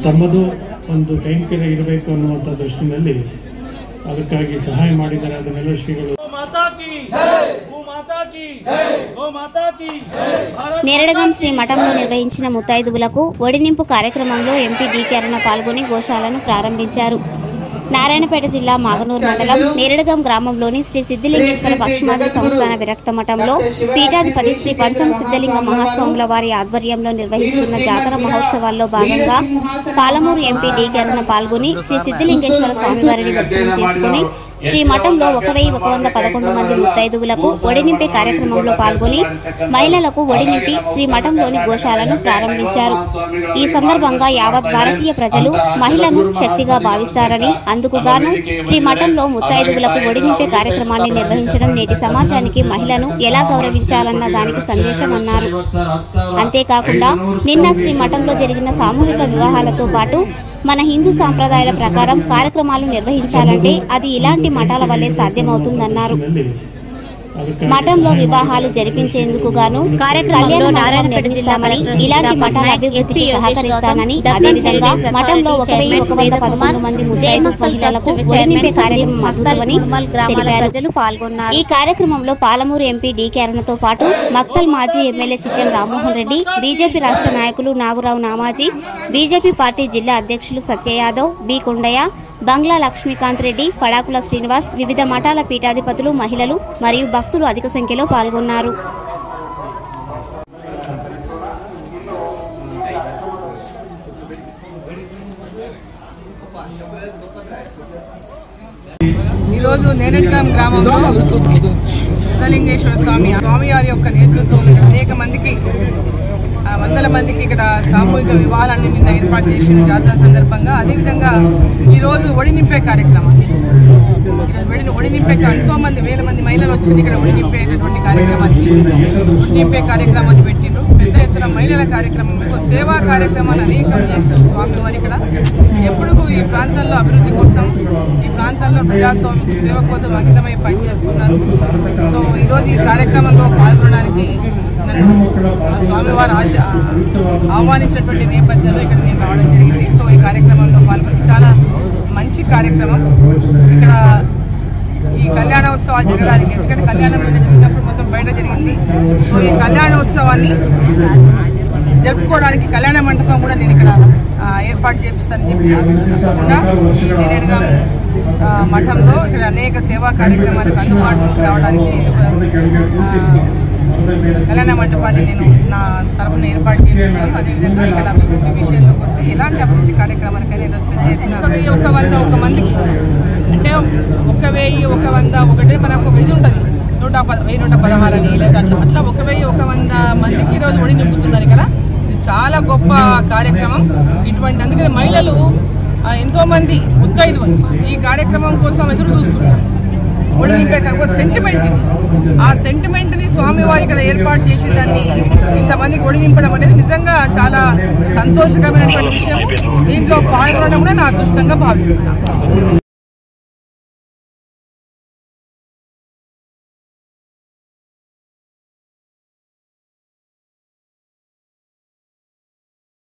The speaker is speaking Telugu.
ತಮ್ಮದು ಒಂದು ಕೈಂಕರ್ಯ ಇರಬೇಕು ಅನ್ನುವಂಥ ದೃಷ್ಟಿನಲ್ಲಿ ಅದಕ್ಕಾಗಿ ಸಹಾಯ ಮಾಡಿದ್ದಾರೆ. ಅದನ್ನೆಲ್ಲ ಶ್ರೀಗಳು నేరడగం శ్రీ మఠంలో నిర్వహించిన ముత్తైదువులకు ఒడినింపు కార్యక్రమంలో ఎంపీ డీకే అరుణ పాల్గొని గోశాలను ప్రారంభించారు. నారాయణపేట జిల్లా మాగనూరు మండలం నేరడగం గ్రామంలోని శ్రీ సిద్ధిలింగేశ్వర పక్షిమాది సంస్థాన విరక్త మఠంలో పీఠాధిపతి శ్రీ పంచమ సిద్ధలింగ మహాస్వాముల వారి ఆధ్వర్యంలో నిర్వహిస్తున్న జాతర మహోత్సవాల్లో భాగంగా పాలమూరు ఎంపీ డీకే అరుణ పాల్గొని శ్రీ సిద్ధిలింగేశ్వర స్వామివారిని దర్శనం చేసుకుని శ్రీ మఠంలో 1111 మంది ముత్తైదువులకు ఒడినింపే కార్యక్రమంలో పాల్గొని మహిళలకు ఒడినింపి శ్రీ మఠంలోని గోశాలను ప్రారంభించారు. ఈ సందర్భంగా యావత్ భారతీయ ప్రజలు మహిళను శక్తిగా భావిస్తారని, అందుకుగాను శ్రీ మఠంలో ముత్తైదువులకు ఒడినింపే కార్యక్రమాన్ని నిర్వహించడం నేటి సమాజానికి మహిళను ఎలా గౌరవించాలన్న దానికి సందేశం అన్నారు. అంతేకాకుండా నిన్న శ్రీ మఠంలో జరిగిన సామూహిక వివాహాలతో పాటు మన హిందూ సాంప్రదాయాల ప్రకారం కార్యక్రమాలు నిర్వహించాలంటే అది ఇలాంటి మఠాల వల్లే సాధ్యమవుతుందన్నారు. మఠంలో వివాహాలు జరిపించేందుకు గాను కార్యక్రమంలో నారాయణపేట జిల్లామని ఇలాంటి మఠాల అభివృద్ధికి సహకరిస్తానని, అదేవిధంగా మఠంలో 1111 మంది ముత్తైదు మహిళలకు ఒడినింపే కార్యక్రమం అద్భుతమని ప్రజలు పాల్గొన్నారు. ఈ కార్యక్రమంలో పాలమూరు ఎంపీ డీకే అరుణతో పాటు మక్తల్ మాజీ ఎమ్మెల్యే చిట్టెం రామ్మోహన్ రెడ్డి, బీజేపీ రాష్ట్ర నాయకులు నాగురావు నామాజీ, బీజేపీ పార్టీ జిల్లా అధ్యక్షులు సత్య యాదవ్, బి కొండయ్య, బంగ్లా లక్ష్మీకాంత్ రెడ్డి, పడాకుల శ్రీనివాస్, వివిధ మఠాల పీఠాధిపతులు, మహిళలు మరియు భక్తులు అధిక సంఖ్యలో పాల్గొన్నారు. ఈరోజు నేరేడ్గాం గ్రామంలో సిద్ధలింగేశ్వర స్వామివారి యొక్క నేతృత్వంలో అనేక మందికి వందల మందికి ఇక్కడ సామూహిక వివాహాలన్నీ నిన్న ఏర్పాటు చేసిన జాతర సందర్భంగా, అదేవిధంగా ఈరోజు ఒడినింపే కార్యక్రమాన్ని ఎంతో మంది వేల మంది మహిళలు వచ్చింది ఇక్కడ ఒడినింపేటటువంటి ఒడినింపే కార్యక్రమాన్ని పెట్టిండ్రు. పెద్ద ఎత్తున మహిళల కార్యక్రమం, సేవా కార్యక్రమాలు అనేకం చేస్తూ స్వామివారి ఇక్కడ ఎప్పుడు ఈ ప్రాంతంలో అభివృద్ధి కోసం, ఈ ప్రాంతంలో ప్రజాస్వామ్య సేవ కోసం అంకితమై పనిచేస్తున్నారు. సో ఈరోజు ఈ కార్యక్రమంలో పాల్గొనడానికి నన్ను స్వామివారు ఆహ్వానించినటువంటి నేపథ్యంలో ఇక్కడ నేను రావడం జరిగింది. సో ఈ కార్యక్రమంలో పాల్గొని చాలా మంచి కార్యక్రమం. ఇక్కడ ఈ కళ్యాణోత్సవాలు జరగడానికి, ఎందుకంటే కళ్యాణంలో జరిగినప్పుడు మొత్తం బయట జరిగింది. సో ఈ కళ్యాణోత్సవాన్ని జరుపుకోవడానికి కళ్యాణ మండపం కూడా నేను ఇక్కడ ఏర్పాటు చేపిస్తానని చెప్పి తప్పకుండా ఈ నేరేడ్గాం మఠంలో ఇక్కడ అనేక సేవా కార్యక్రమాలకు అందుబాటులోకి రావడానికి కళ్యాణ మండపాన్ని నేను నా తరఫున ఏర్పాటు చేపిస్తాను. అదేవిధంగా ఇక్కడ అభివృద్ధి విషయంలోకి వస్తే ఎలాంటి అభివృద్ధి కార్యక్రమాలకైనా ఈరోజు 100 మందికి అంటే 1000 ఒకటే మనకు ఒక ఇది ఉంటుంది 1116 అని లేదా అట్లా 1000 మందికి ఈరోజు ఒడి నింపుతున్నారు ఇక్కడ. ఇది చాలా గొప్ప కార్యక్రమం. ఇటువంటి అందుకని మహిళలు ఎంతోమంది ముత్తైదువులు ఈ కార్యక్రమం కోసం ఎదురు చూస్తున్నారు. ఒడి నింపే సెంటిమెంట్, ఆ సెంటిమెంట్ని స్వామివారి ఇక్కడ ఏర్పాటు చేసి దాన్ని ఇంతమందికి ఒడి నింపడం అనేది నిజంగా చాలా సంతోషకరమైనటువంటి విషయం. దీంట్లో పాల్గొనడం కూడా నా అదృష్టంగా భావిస్తున్నాను.